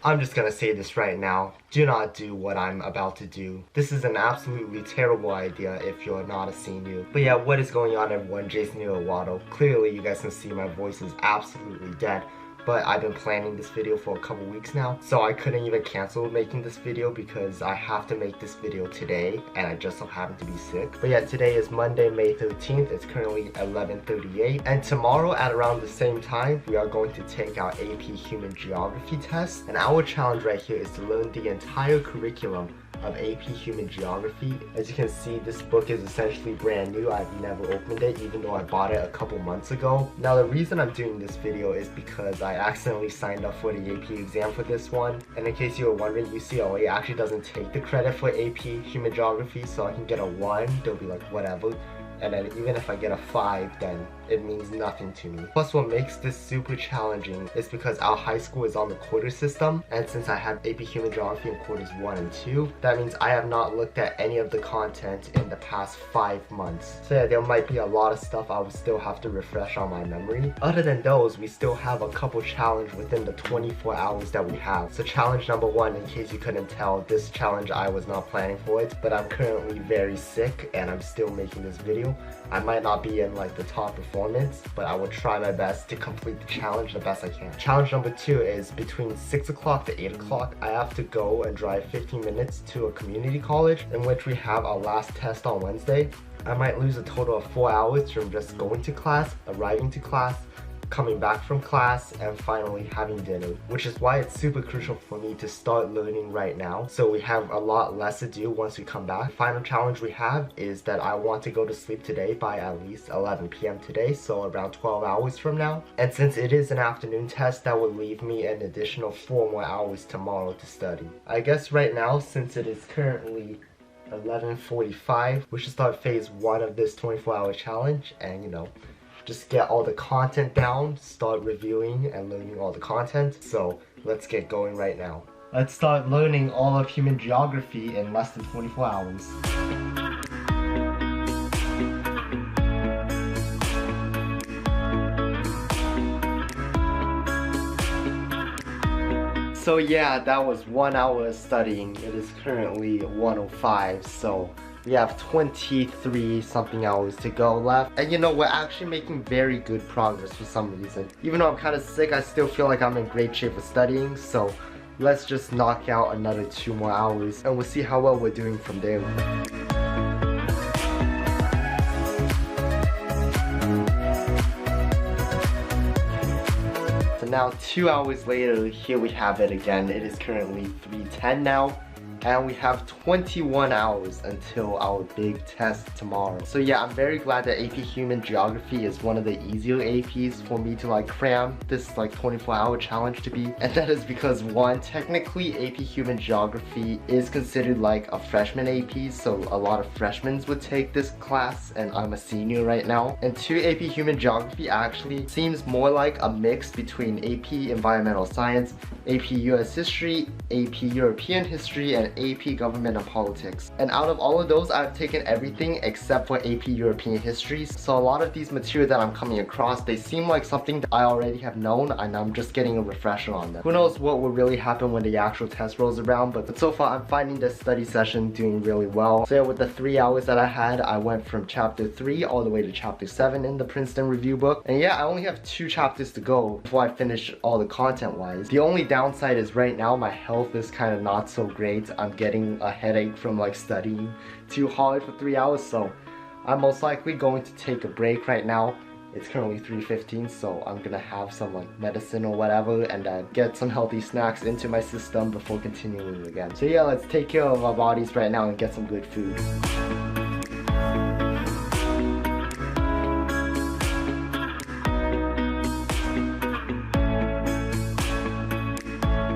I'm just gonna say this right now. Do not do what I'm about to do. This is an absolutely terrible idea if you're not a senior. But yeah, what is going on everyone? Jason here, Waddle. Clearly you guys can see my voice is absolutely dead. But I've been planning this video for a couple weeks now, so I couldn't even cancel making this video because I have to make this video today and I just so happen to be sick. But yeah, today is Monday, May 13th. It's currently 11:38, and tomorrow at around the same time we are going to take our AP Human Geography test, and our challenge right here is to learn the entire curriculum of AP Human Geography. As you can see, this book is essentially brand new. I've never opened it even though I bought it a couple months ago. Now the reason I'm doing this video is because I accidentally signed up for the AP exam for this one, and in case you were wondering, UCLA actually doesn't take the credit for AP Human Geography, so I can get a 1, they'll be like whatever. And then even if I get a 5, then it means nothing to me. Plus what makes this super challenging is because our high school is on the quarter system, and since I have AP Human Geography in quarters 1 and 2, that means I have not looked at any of the content in the past 5 months. So yeah, there might be a lot of stuff I would still have to refresh on my memory. Other than those, we still have a couple challenges within the 24 hours that we have. So challenge number 1, in case you couldn't tell, this challenge I was not planning for it, but I'm currently very sick and I'm still making this video. I might not be in like the top performance, but I will try my best to complete the challenge the best I can. Challenge number 2 is between 6 o'clock to 8 o'clock, I have to go and drive 15 minutes to a community college in which we have our last test on Wednesday. I might lose a total of 4 hours from just going to class, arriving to class, coming back from class, and finally having dinner, which is why it's super crucial for me to start learning right now, so we have a lot less to do once we come back. Final challenge we have is that I want to go to sleep today by at least 11 p.m. today, so around 12 hours from now. And since it is an afternoon test, that would leave me an additional 4 more hours tomorrow to study. I guess right now, since it is currently 11:45, we should start phase 1 of this 24-hour challenge and, you know, just get all the content down, start reviewing and learning all the content. So let's get going right now. Let's start learning all of human geography in less than 24 hours. So yeah, that was 1 hour of studying. It is currently 1:05, so we have 23 something hours to go left. And you know, we're actually making very good progress for some reason. Even though I'm kind of sick, I still feel like I'm in great shape for studying, so let's just knock out another 2 more hours and we'll see how well we're doing from there. So now 2 hours later, here we have it again. It is currently 3:10 now. And we have 21 hours until our big test tomorrow. So yeah, I'm very glad that AP Human Geography is one of the easier APs for me to like cram this like 24-hour challenge to be. And that is because 1, technically AP Human Geography is considered like a freshman AP, so a lot of freshmen would take this class and I'm a senior right now. And 2, AP Human Geography actually seems more like a mix between AP Environmental Science, AP US History, AP European History, and AP Government and Politics. And out of all of those, I've taken everything except for AP European History. So a lot of these materials that I'm coming across, they seem like something that I already have known and I'm just getting a refresher on them. Who knows what will really happen when the actual test rolls around, but so far I'm finding this study session doing really well. So yeah, with the 3 hours that I had, I went from chapter 3 all the way to chapter 7 in the Princeton review book. And yeah, I only have 2 chapters to go before I finish all the content wise. The only downside is right now my health is kind of not so great. I'm getting a headache from like studying too hard for 3 hours, so I'm most likely going to take a break right now. It's currently 3:15, so I'm gonna have some like medicine or whatever and get some healthy snacks into my system before continuing again. So yeah, let's take care of our bodies right now and get some good food.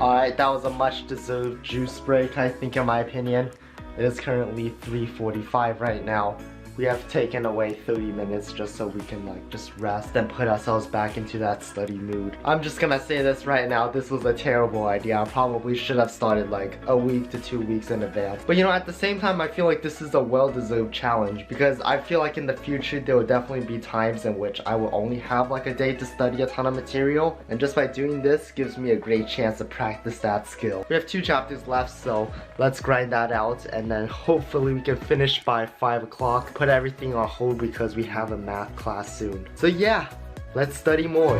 Alright, that was a much deserved juice break, I think, in my opinion. It is currently 3:45 right now. We have taken away 30 minutes just so we can like just rest and put ourselves back into that study mood. I'm just gonna say this right now, this was a terrible idea. I probably should have started like a week to 2 weeks in advance. But you know, at the same time, I feel like this is a well-deserved challenge because I feel like in the future there will definitely be times in which I will only have like a day to study a ton of material, and just by doing this gives me a great chance to practice that skill. We have 2 chapters left, so let's grind that out and then hopefully we can finish by 5 o'clock. Put everything on hold because we have a math class soon. So yeah, let's study more.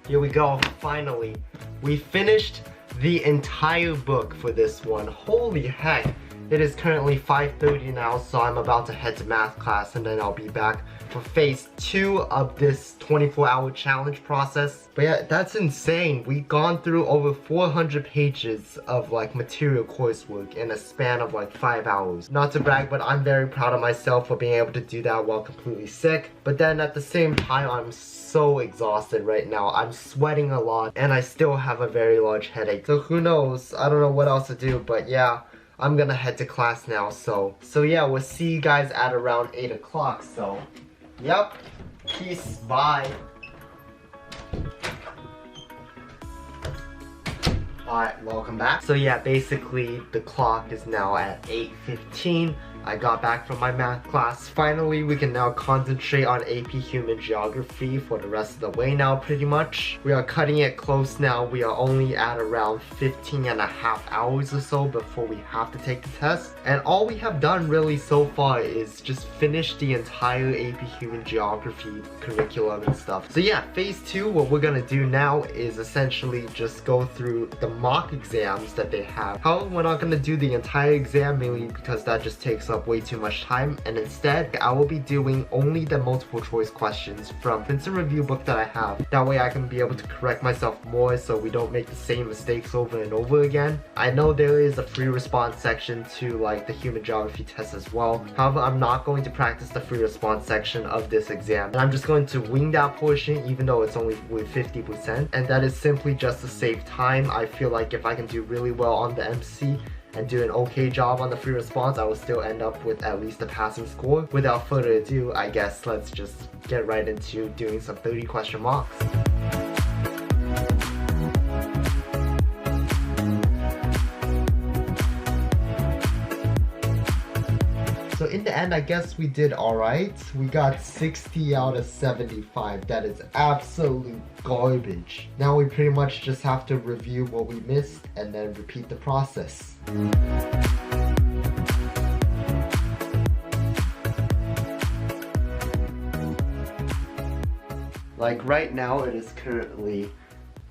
Here we go, finally. We finished the entire book for this one. Holy heck. It is currently 5:30 now, so I'm about to head to math class and then I'll be back for phase 2 of this 24-hour challenge process. But yeah, that's insane. We've gone through over 400 pages of like material coursework in a span of like 5 hours. Not to brag, but I'm very proud of myself for being able to do that while completely sick. But then at the same time, I'm so exhausted right now. I'm sweating a lot and I still have a very large headache. So who knows? I don't know what else to do, but yeah. I'm gonna head to class now, so yeah, we'll see you guys at around 8 o'clock, so yep, peace, bye. Alright, welcome back. So yeah, basically the clock is now at 8:15. I got back from my math class. Finally, we can now concentrate on AP Human Geography for the rest of the way now, pretty much. We are cutting it close now. We are only at around 15.5 hours or so before we have to take the test. And all we have done really so far is just finish the entire AP Human Geography curriculum and stuff. So yeah, phase 2, what we're gonna do now is essentially just go through the mock exams that they have. However, we're not gonna do the entire exam mainly because that just takes up way too much time, and instead I will be doing only the multiple choice questions from the instant review book that I have. That way I can be able to correct myself more so we don't make the same mistakes over and over again. I know there is a free response section to like the human geography test as well. However, I'm not going to practice the free response section of this exam, and I'm just going to wing that portion even though it's only with 50%, and that is simply just to save time. I feel like if I can do really well on the MC and do an okay job on the free response, I will still end up with at least a passing score. Without further ado, I guess let's just get right into doing some 30 question mocks. So in the end, I guess we did alright. We got 60 out of 75. That is absolute garbage. Now we pretty much just have to review what we missed and then repeat the process. Like right now, it is currently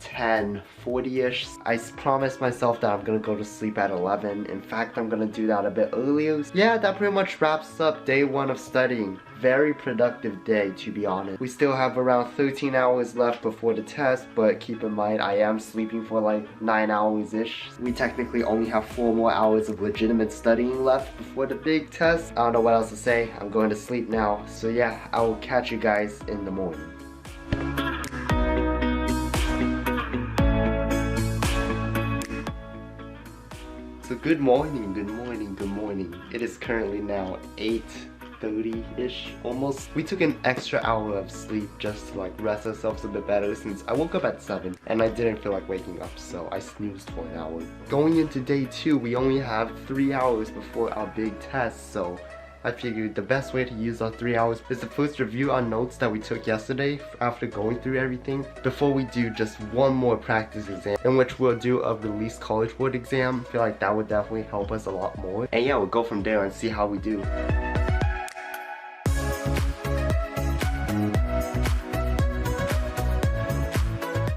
10:40ish. I promised myself that I'm gonna go to sleep at 11. In fact, I'm gonna do that a bit earlier. Yeah, that pretty much wraps up day 1 of studying. Very productive day, to be honest. We still have around 13 hours left before the test, but keep in mind I am sleeping for like 9 hours-ish. We technically only have 4 more hours of legitimate studying left before the big test. I don't know what else to say. I'm going to sleep now. So yeah, I will catch you guys in the morning. So good morning, good morning, good morning. It is currently now 8:30-ish almost. We took an extra hour of sleep just to like rest ourselves a bit better since I woke up at 7 and I didn't feel like waking up, so I snoozed for an hour. Going into day 2, we only have 3 hours before our big test, so I figured the best way to use our 3 hours is to first review our notes that we took yesterday after going through everything before we do just one more practice exam in which we'll do a released college board exam. I feel like that would definitely help us a lot more. And yeah, we'll go from there and see how we do.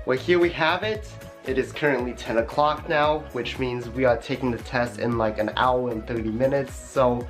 Well, here we have it. It is currently 10 o'clock now, which means we are taking the test in like an hour and 30 minutes. So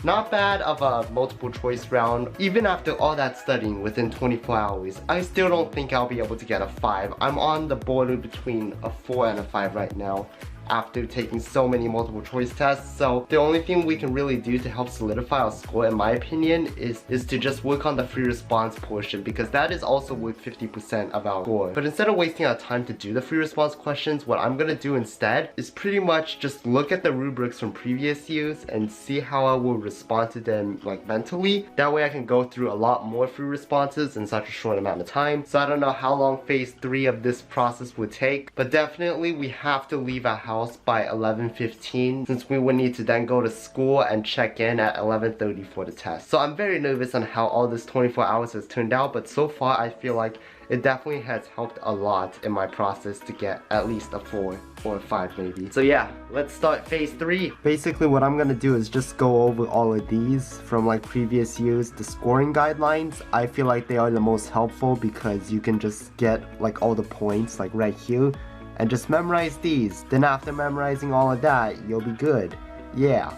not bad of a multiple choice round. Even after all that studying within 24 hours, I still don't think I'll be able to get a 5. I'm on the border between a 4 and a 5 right now. after taking so many multiple choice tests. So the only thing we can really do to help solidify our score, in my opinion, is to just work on the free response portion, because that is also worth 50% of our score. But instead of wasting our time to do the free response questions, what I'm gonna do instead is pretty much just look at the rubrics from previous years and see how I will respond to them like mentally. That way I can go through a lot more free responses in such a short amount of time. So I don't know how long phase 3 of this process would take, but definitely we have to leave our house by 11:15, since we would need to then go to school and check in at 11:30 for the test. So I'm very nervous on how all this 24 hours has turned out, but so far I feel like it definitely has helped a lot in my process to get at least a 4 or a 5 maybe. So yeah, let's start phase 3. Basically what I'm gonna do is just go over all of these from like previous years. The scoring guidelines, I feel like they are the most helpful because you can just get like all the points like right here and just memorize these. Then after memorizing all of that, you'll be good. Yeah.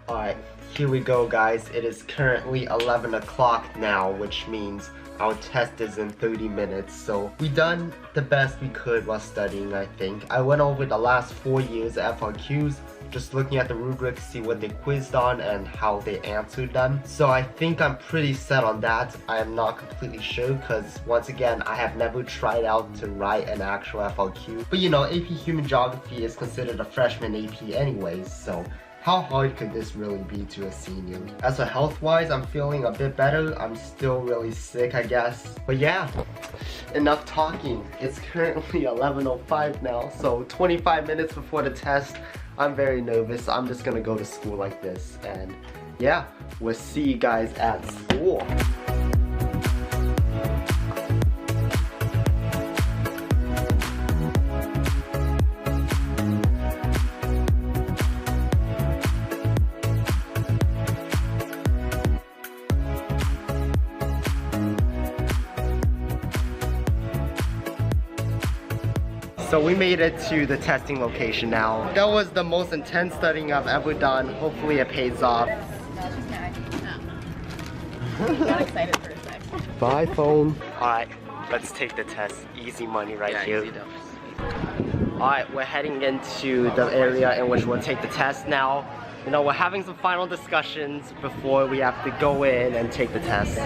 Alright, here we go guys. It is currently 11 o'clock now, which means our test is in 30 minutes, so we done the best we could while studying, I think. I went over the last 4 years of FRQs, just looking at the rubrics, see what they quizzed on and how they answered them. So I think I'm pretty set on that. I am not completely sure because, once again, I have never tried out to write an actual FRQ. But you know, AP Human Geography is considered a freshman AP anyways, so how hard could this really be to a senior? As for health-wise, I'm feeling a bit better. I'm still really sick, I guess. But yeah, enough talking. It's currently 11:05 now, so 25 minutes before the test. I'm very nervous. I'm just gonna go to school like this. And yeah, we'll see you guys at school. So we made it to the testing location now. That was the most intense studying I've ever done. Hopefully it pays off. Got excited for a sec. Bye phone. Alright, let's take the test. Easy money right here. Alright, we're heading into the area in which we'll take the test now. You know, we're having some final discussions before we have to go in and take the test.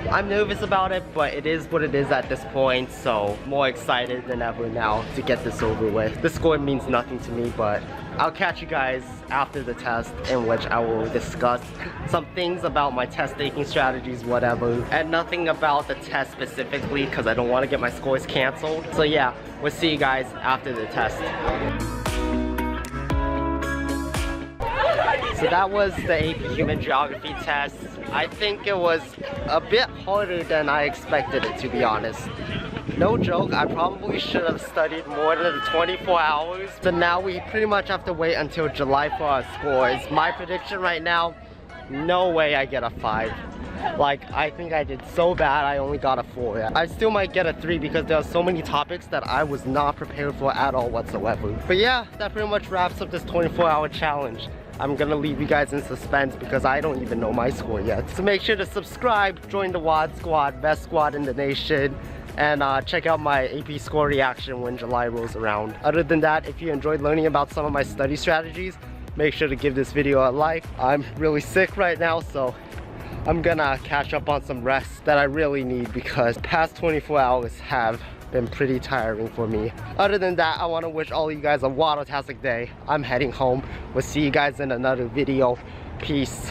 I'm nervous about it, but it is what it is at this point, so more excited than ever now to get this over with. The score means nothing to me, but I'll catch you guys after the test, in which I will discuss some things about my test taking strategies, whatever, and nothing about the test specifically because I don't want to get my scores canceled. So yeah, we'll see you guys after the test. So that was the AP Human Geography test. I think it was a bit harder than I expected it, to be honest. No joke, I probably should have studied more than the 24 hours. So now we pretty much have to wait until July for our scores. My prediction right now, no way I get a 5. Like, I think I did so bad I only got a 4. I still might get a 3 because there are so many topics that I was not prepared for at all whatsoever. But yeah, that pretty much wraps up this 24-hour challenge. I'm gonna leave you guys in suspense because I don't even know my score yet. So make sure to subscribe, join the WAD squad, best squad in the nation, and check out my AP score reaction when July rolls around. Other than that, if you enjoyed learning about some of my study strategies, make sure to give this video a like. I'm really sick right now, so I'm gonna catch up on some rest that I really need because past 24 hours have been pretty tiring for me. Other than that, I want to wish all of you guys a wadatastic day. I'm heading home. We'll see you guys in another video. Peace.